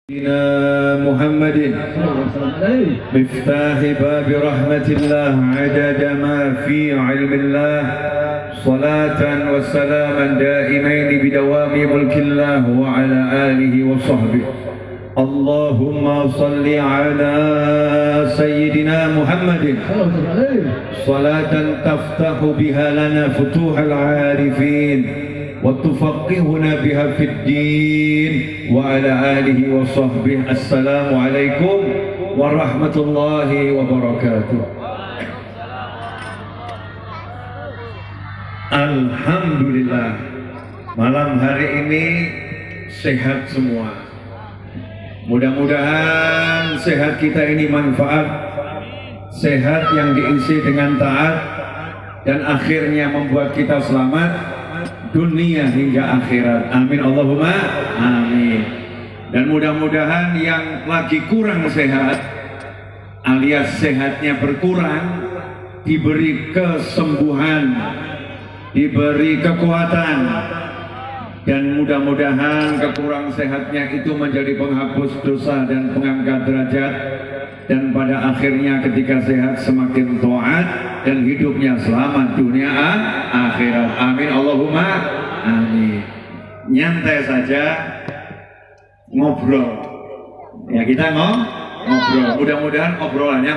سيدنا محمد مفتاح باب رحمة الله عدد ما في علم الله صلاة وسلاما دائمين بدوام ملك الله وعلى آله وصحبه. اللهم صل على سيدنا محمد صلاة تفتح بها لنا فتوح العارفين وتفقهنا بها في الدين وعلى آله وصحبه. السلام عليكم ورحمة الله وبركاته. Alhamdulillah, malam hari ini sehat semua. Mudah-mudahan sehat kita ini manfaat, sehat yang diisi dengan taat dan akhirnya membuat kita selamat dunia hingga akhirat. Amin Allahumma amin. Dan mudah-mudahan yang lagi kurang sehat alias sehatnya berkurang diberi kesembuhan, diberi kekuatan, dan mudah-mudahan kekurang sehatnya itu menjadi penghapus dosa dan pengangkat derajat, dan pada akhirnya ketika sehat semakin taat dan hidupnya selamat dunia akhirat. Amin Allahumma amin. Nyantai saja, ngobrol ya, kita ngobrol. Mudah-mudahan obrolannya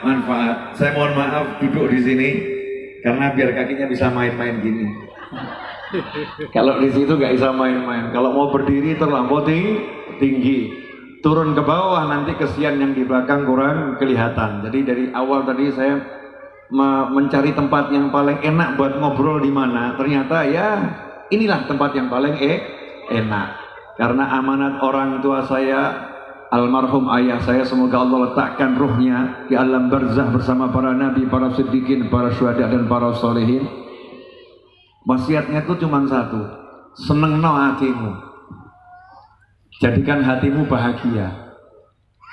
manfaat. Saya mohon maaf duduk di sini karena biar kakinya bisa main-main gini. Kalau di situ nggak bisa main-main. Kalau mau berdiri terlampau tinggi, turun ke bawah nanti kesian yang di belakang kurang kelihatan. Jadi dari awal tadi saya mencari tempat yang paling enak buat ngobrol di mana. Ternyata ya inilah tempat yang paling enak. Karena amanat orang tua saya, almarhum ayah saya, semoga Allah letakkan ruhnya di alam barzah bersama para nabi, para siddiqin, para syuhada dan para solehin. Wasiatnya itu cuma satu, senengno hatimu, jadikan hatimu bahagia.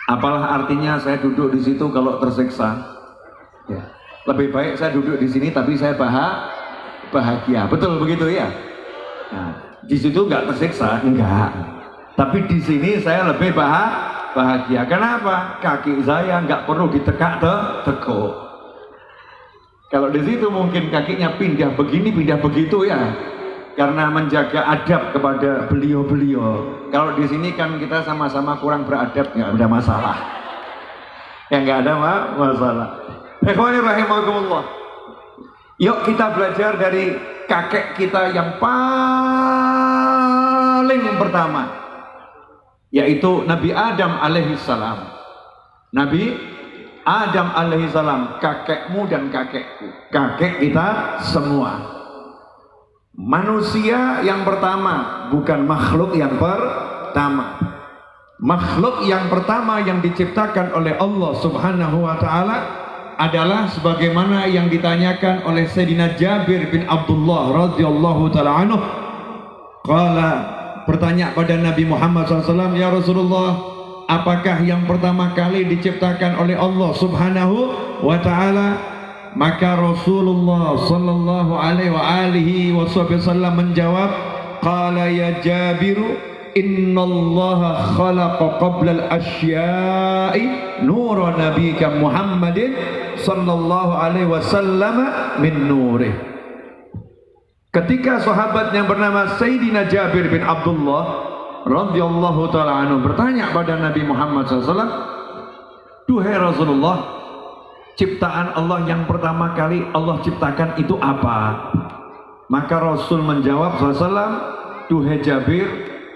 Apalah artinya saya duduk di situ kalau tersiksa? Ya. Lebih baik saya duduk di sini tapi saya bahagia. Betul begitu ya? Nah, di situ nggak tersiksa, enggak. Tapi di sini saya lebih bahagia. Kenapa? Kaki saya nggak perlu ditekuk. Kalau di situ mungkin kakinya pindah begini, pindah begitu ya, karena menjaga adab kepada beliau-beliau. Kalau di sini kan kita sama-sama kurang beradab, nggak ada masalah. Ya nggak ada masalah. Ikhwani rahimakumullah. Yuk kita belajar dari kakek kita yang paling pertama, yaitu Nabi Adam alaihissalam. Nabi Adam alaihissalam, kakekmu dan kakekku, kakek kita semua. Manusia yang pertama, bukan makhluk yang pertama. Makhluk yang pertama yang diciptakan oleh Allah Subhanahu wa ta'ala adalah sebagaimana yang ditanyakan oleh Sayyidina Jabir bin Abdullah radhiyallahu ta'ala anhu. Qala, bertanya pada Nabi Muhammad SAW, ya Rasulullah, apakah yang pertama kali diciptakan oleh Allah Subhanahu wa ta'ala? Maka Rasulullah sallallahu alaihi wasallam menjawab, qala ya Jabiru, innallaha khalaqa qabla al-asya'i nura nabika Muhammadin sallallahu alaihi wasallam min nurih. Ketika sahabat yang bernama Sayyidina Jabir bin Abdullah radhiyallahu ta'ala anhu bertanya pada Nabi Muhammad SAW, duhai Rasulullah, ciptaan Allah yang pertama kali Allah ciptakan itu apa? Maka Rasul menjawab SAW, duhai Jabir,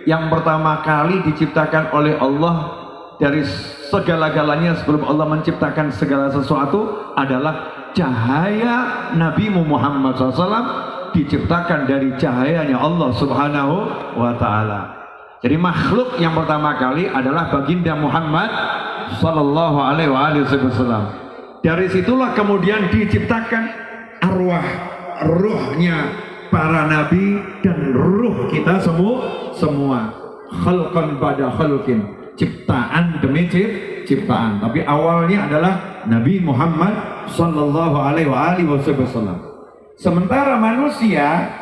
yang pertama kali diciptakan oleh Allah dari segala-galanya sebelum Allah menciptakan segala sesuatu adalah cahaya Nabi Muhammad SAW, diciptakan dari cahayanya Allah Subhanahu wa ta'ala. Jadi makhluk yang pertama kali adalah baginda Muhammad sallallahu alaihi wasallam. Dari situlah kemudian diciptakan arwah, ruhnya para nabi dan ruh kita semua. Khalqan ba'da khalqin, ciptaan demi ciptaan. Tapi awalnya adalah Nabi Muhammad sallallahu alaihi wasallam. Sementara manusia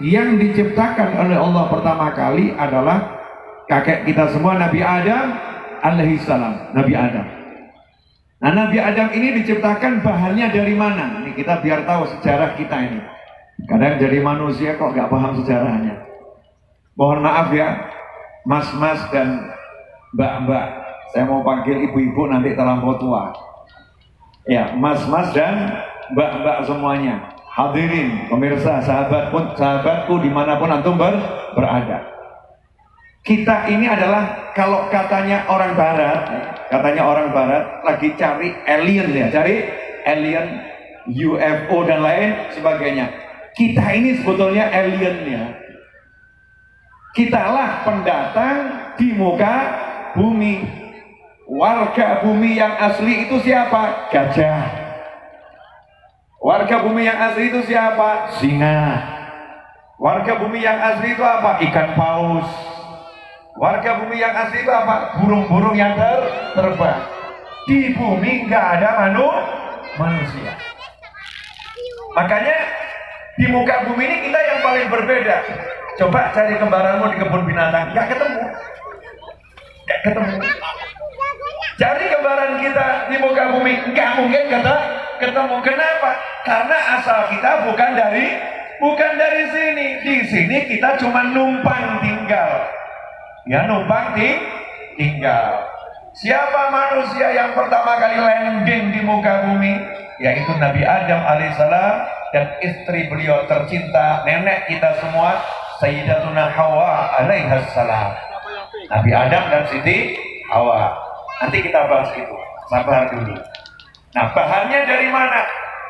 yang diciptakan oleh Allah pertama kali adalah kakek kita semua Nabi Adam alaihissalam, Nabi Adam. Nah, Nabi Adam ini diciptakan bahannya dari mana? Ini kita biar tahu sejarah kita ini. Kadang jadi manusia kok nggak paham sejarahnya. Mohon maaf ya, mas-mas dan mbak-mbak. Saya mau panggil ibu-ibu nanti terlampau tua. Ya, mas-mas dan mbak-mbak semuanya. Hadirin, pemirsa, sahabatku dimanapun antum berada. Kita ini adalah, kalau katanya orang barat lagi cari alien ya, cari alien, UFO dan lain sebagainya. Kita ini sebetulnya aliennya. Kitalah pendatang di muka bumi. Warga bumi yang asli itu siapa? Gajah. Warga bumi yang asli itu siapa? Singa. Warga bumi yang asli itu apa? Ikan paus. Warga bumi yang asli itu apa? Burung-burung yang terbang. Di bumi nggak ada manusia. Makanya di muka bumi ini kita yang paling berbeda. Coba cari kembaranmu di kebun binatang, nggak ketemu. Cari kembaran kita di muka bumi, nggak mungkin ketemu. Kenapa? Karena asal kita bukan dari sini. Di sini kita cuma numpang tinggal. Ya, numpang tinggal. Siapa manusia yang pertama kali landing di muka bumi? Yaitu Nabi Adam alaihissalam dan istri beliau tercinta, nenek kita semua, Sayyidatuna Hawa alaihassalam. Nabi Adam dan Siti Hawa. Nanti kita bahas itu. Sabar dulu. Nah, bahannya dari mana?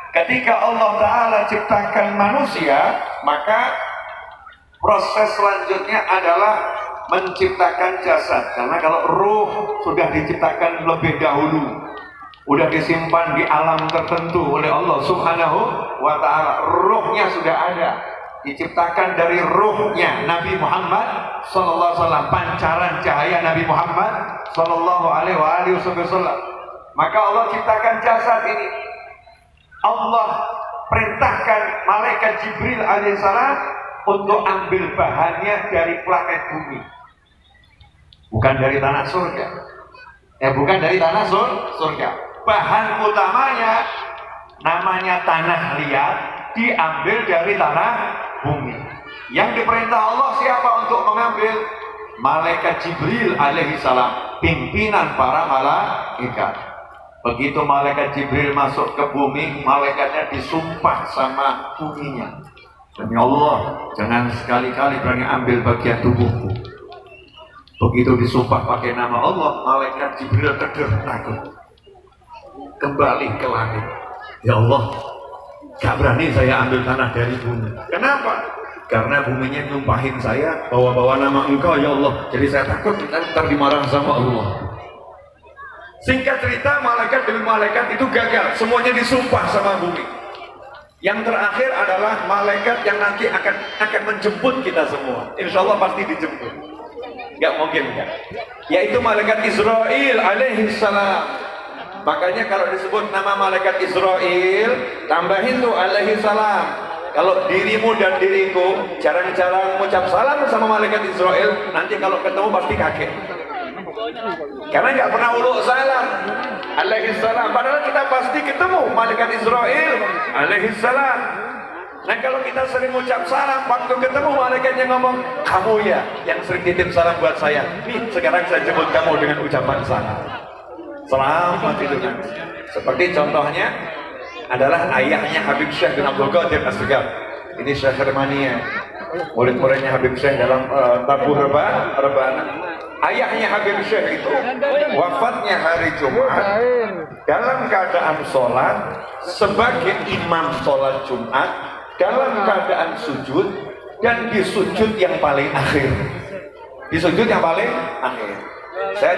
Ketika Allah Ta'ala ciptakan manusia, maka proses selanjutnya adalah menciptakan jasad. Karena kalau ruh sudah diciptakan lebih dahulu, udah disimpan di alam tertentu oleh Allah Subhanahu wa Ta'ala, ruhnya sudah ada, diciptakan dari ruhnya Nabi Muhammad sallallahu alaihi wasallam, pancaran cahaya Nabi Muhammad sallallahu alaihi wasallam. Maka Allah ciptakan jasad ini. Allah perintahkan malaikat Jibril alaihissalam untuk ambil bahannya dari planet bumi, bukan dari tanah surga. Bukan dari tanah surga. Bahan utamanya namanya tanah liat, diambil dari tanah bumi. Yang diperintah Allah siapa untuk mengambil? Malaikat Jibril alaihissalam, pimpinan para malaikat. Begitu malaikat Jibril masuk ke bumi, malaikatnya disumpah sama buminya. Demi Allah, jangan sekali-kali berani ambil bagian tubuhku. Begitu disumpah pakai nama Allah, malaikat Jibril takut, kembali ke langit. Ya Allah, gak berani saya ambil tanah dari bumi. Kenapa? Karena buminya nyumpahin saya bawa-bawa nama Engkau ya Allah. Jadi saya takut ntar dimarah sama Allah. Singkat cerita, malaikat demi malaikat itu gagal, semuanya disumpah sama bumi. Yang terakhir adalah malaikat yang nanti akan menjemput kita semua. Insya Allah pasti dijemput. Gak mungkin kan? Yaitu malaikat Israel alaihissalam. Makanya kalau disebut nama malaikat Israel, tambahin tuh alaihissalam. Kalau dirimu dan diriku jarang-jarang mengucap salam sama malaikat Israel, nanti kalau ketemu pasti kaget. Karena nggak pernah uluk salam alaihissalam. Padahal kita pasti ketemu malaikat Israel alaihissalam. Nah kalau kita sering ucap salam, waktu ketemu malaikatnya ngomong, kamu ya yang sering titip salam buat saya. Nih sekarang saya jemput kamu dengan ucapan salam. Selamat itu kan. Seperti contohnya adalah ayahnya Habib Syekh bin Abdul Qadir As-Segaf. Ini Syekh Hermania, murid-muridnya Habib Syekh dalam tabuh rebana. Ayahnya Habib Syekh itu wafatnya hari Jumat dalam keadaan sholat sebagai imam sholat Jumat, dalam keadaan sujud, dan di sujud yang paling akhir. Di sujud yang paling akhir. Saya